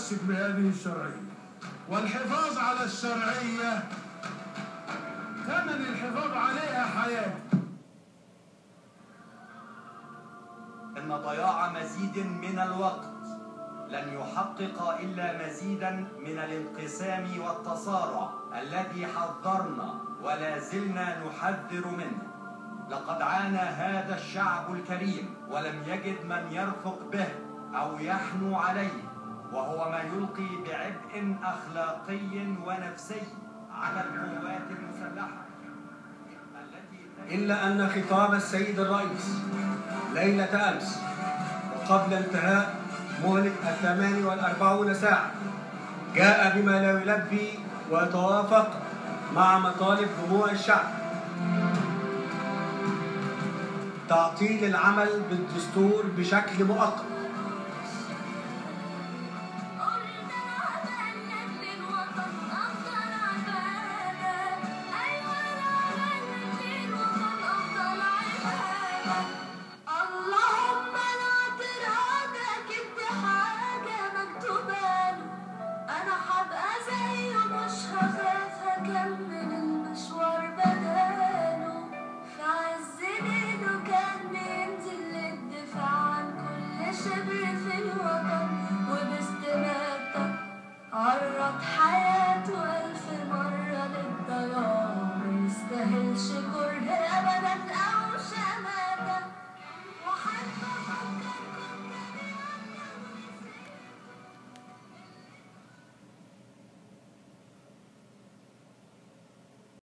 يتمسك بهذه الشرعية، والحفاظ على الشرعية ثمن الحفاظ عليها حياة. إن ضياع مزيد من الوقت لن يحقق إلا مزيدا من الانقسام والتصارع الذي حذرنا ولا زلنا نحذر منه. لقد عانى هذا الشعب الكريم ولم يجد من يرفق به أو يحنو عليه، وهو ما يلقي بعبء أخلاقي ونفسي على القوات المسلحة. إلا أن خطاب السيد الرئيس ليلة أمس وقبل انتهاء مهلة 48 ساعة جاء بما لا يلبي ويتوافق مع مطالب جموع الشعب: تعطيل العمل بالدستور بشكل مؤقت، عرض حياته 1000 مرة للضياع، ما يستاهلش كره أبدا.